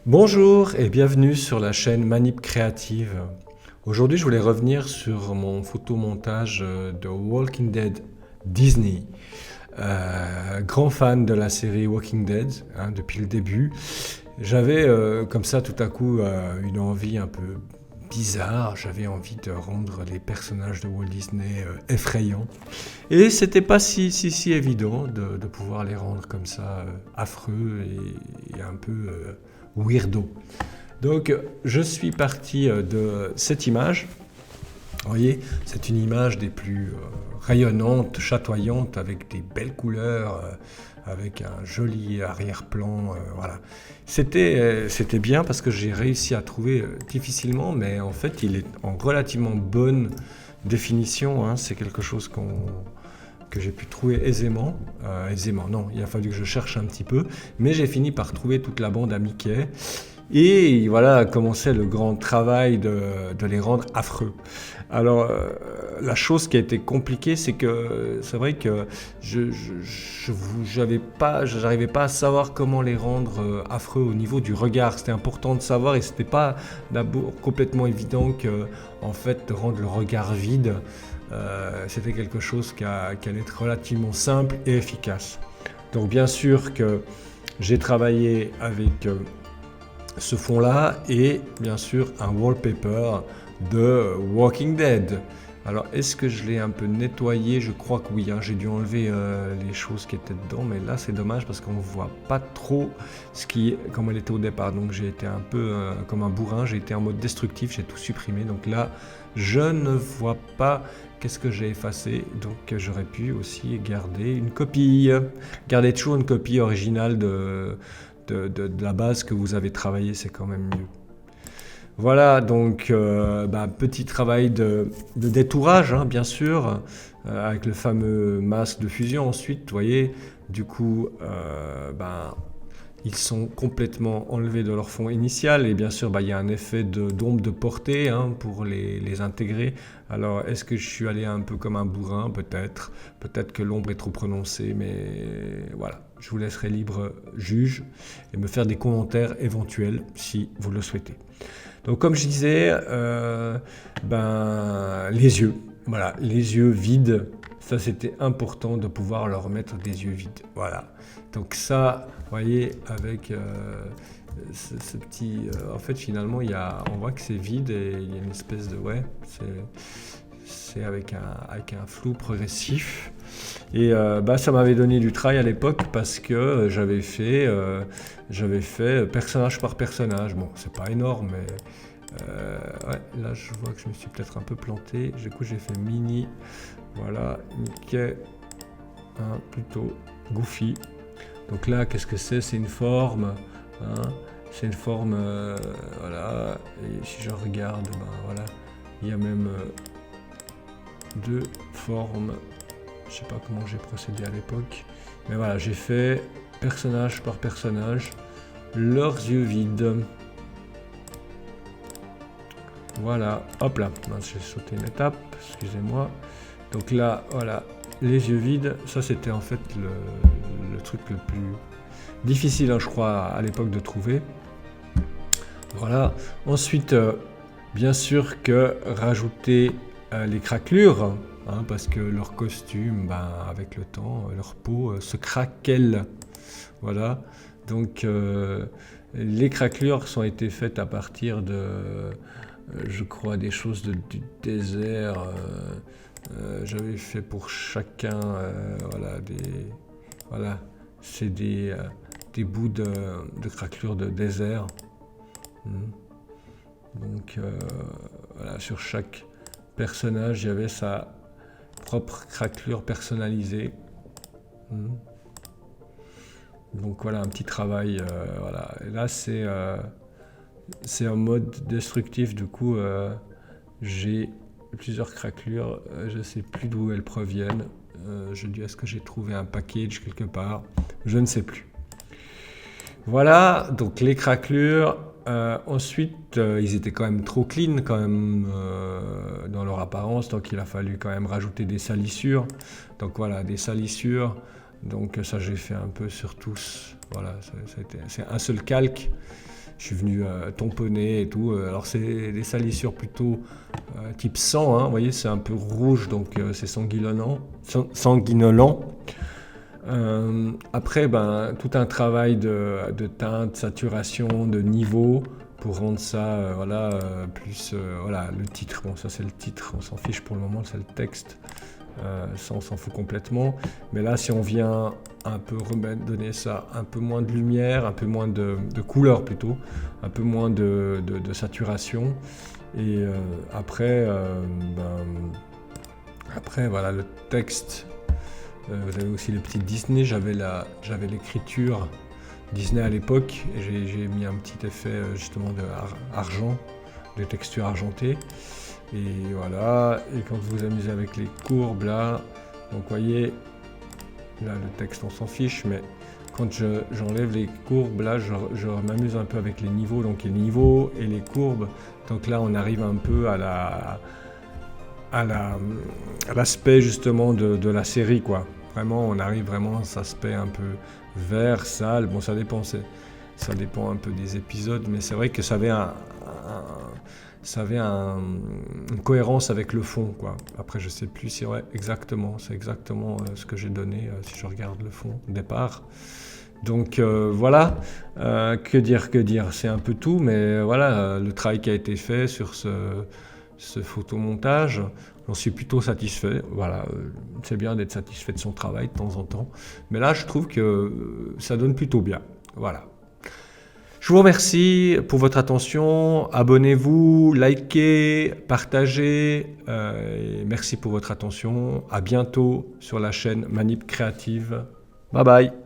Bonjour et bienvenue sur la chaîne Manip Créative. Aujourd'hui, je voulais revenir sur mon photomontage de Walking Dead Disney. Grand fan de la série Walking Dead depuis le début. J'avais comme ça tout à coup une envie un peu bizarre. J'avais envie de rendre les personnages de Walt Disney effrayants. Et c'était pas si évident de pouvoir les rendre comme ça affreux et un peu weirdo. Donc je suis parti de cette image. Vous voyez, c'est une image des plus rayonnantes, chatoyantes, avec des belles couleurs, avec un joli arrière-plan. Voilà. C'était bien parce que j'ai réussi à trouver difficilement, mais en fait il est en relativement bonne définition. C'est quelque chose que j'ai pu trouver aisément. Aisément, non, il a fallu que je cherche un petit peu, mais j'ai fini par trouver toute la bande à Mickey. Et voilà a commencé le grand travail de les rendre affreux. Alors, la chose qui a été compliquée, c'est que c'est vrai que j'arrivais pas à savoir comment les rendre affreux au niveau du regard. C'était important de savoir et c'était pas d'abord complètement évident que, en fait, de rendre le regard vide, c'était quelque chose qui allait être relativement simple et efficace. Donc, bien sûr que j'ai travaillé avec ce fond-là et bien sûr un wallpaper de Walking Dead. Alors est-ce que je l'ai un peu nettoyé? Je crois que oui, j'ai dû enlever les choses qui étaient dedans, mais là c'est dommage parce qu'on ne voit pas trop comme elle était au départ. Donc j'ai été un peu comme un bourrin, j'ai été en mode destructif, j'ai tout supprimé. Donc là je ne vois pas qu'est-ce que j'ai effacé. Donc j'aurais pu aussi garder une copie. Garder toujours une copie originale de la base que vous avez travaillé, c'est quand même mieux. Voilà, donc petit travail de détourage, bien sûr, avec le fameux masque de fusion ensuite, vous voyez, du coup, ils sont complètement enlevés de leur fond initial et bien sûr, il y a un effet d'ombre de portée pour les intégrer. Alors, est-ce que je suis allé un peu comme un bourrin? Peut-être. Peut-être que l'ombre est trop prononcée, mais voilà. Je vous laisserai libre juge et me faire des commentaires éventuels si vous le souhaitez. Donc, comme je disais, les yeux. Voilà, les yeux vides. Ça, c'était important de pouvoir leur mettre des yeux vides. Voilà. Donc ça, vous voyez, avec ce petit... en fait, finalement, on voit que c'est vide et il y a une espèce de... Ouais, c'est avec un flou progressif. Et ça m'avait donné du travail à l'époque parce que j'avais fait personnage par personnage. Bon, c'est pas énorme, mais là je vois que je me suis peut-être un peu planté. Du coup, j'ai fait Mini. Voilà, Mickey, plutôt Goofy. Donc là, qu'est-ce que c'est? C'est une forme. C'est une forme, voilà. Et si je regarde, voilà, il y a même deux formes. Je sais pas comment j'ai procédé à l'époque, mais voilà, j'ai fait personnage par personnage leurs yeux vides. Voilà, hop là, j'ai sauté une étape, excusez-moi. Donc là, voilà, les yeux vides, ça c'était en fait le truc le plus difficile, je crois, à l'époque de trouver. Voilà, ensuite, bien sûr que rajouter les craquelures, parce que leur costume, avec le temps, leur peau se craquelle. Voilà, donc les craquelures ont été faites à partir de, je crois, des choses du désert. J'avais fait pour chacun, voilà, c'est des bouts de craquelures de désert. Donc voilà, sur chaque personnage, il y avait sa propre craquelure personnalisée. Donc voilà, un petit travail. Voilà. Et là, c'est en mode destructif. Du coup, j'ai plusieurs craquelures. Je ne sais plus d'où elles proviennent. Je dis, est-ce que j'ai trouvé un package quelque part? Je ne sais plus. Voilà, donc les craquelures. Ensuite, ils étaient quand même trop clean quand même dans leur apparence, donc il a fallu quand même rajouter des salissures. Donc voilà, des salissures. Donc ça j'ai fait un peu sur tous. Voilà, c'est un seul calque. Je suis venu tamponner et tout. Alors c'est des salissures plutôt type sang, hein, vous voyez, c'est un peu rouge, donc c'est sanguinolent. Sanguinolent. Après, ben, tout un travail de teinte, saturation, de niveau pour rendre ça, voilà, plus, voilà, le titre. Bon, ça c'est le titre, on s'en fiche pour le moment, c'est le texte. Ça, on s'en fout complètement. Mais là, si on vient un peu donner ça un peu moins de lumière, un peu moins de couleur plutôt, un peu moins de saturation. Et après, voilà, le texte. Vous avez aussi les petites Disney. J'avais l'écriture Disney à l'époque. Et j'ai mis un petit effet justement d'argent, de texture argentée. Et voilà, et quand vous vous amusez avec les courbes là, donc vous voyez, là le texte on s'en fiche, mais quand j'enlève les courbes là, je m'amuse un peu avec les niveaux, donc les niveaux et les courbes, donc là on arrive un peu à l'aspect justement de la série quoi. Vraiment, on arrive vraiment à cet aspect un peu vert, sale, bon ça dépend un peu des épisodes, mais c'est vrai que ça avait une cohérence avec le fond, quoi. Après, je sais plus si c'est exactement ce que j'ai donné si je regarde le fond au départ. Donc voilà, que dire, c'est un peu tout, mais voilà, le travail qui a été fait sur ce photomontage, j'en suis plutôt satisfait. Voilà, c'est bien d'être satisfait de son travail de temps en temps, mais là, je trouve que ça donne plutôt bien. Voilà. Je vous remercie pour votre attention. Abonnez-vous, likez, partagez. Et merci pour votre attention. À bientôt sur la chaîne Manip Créative. Bye bye.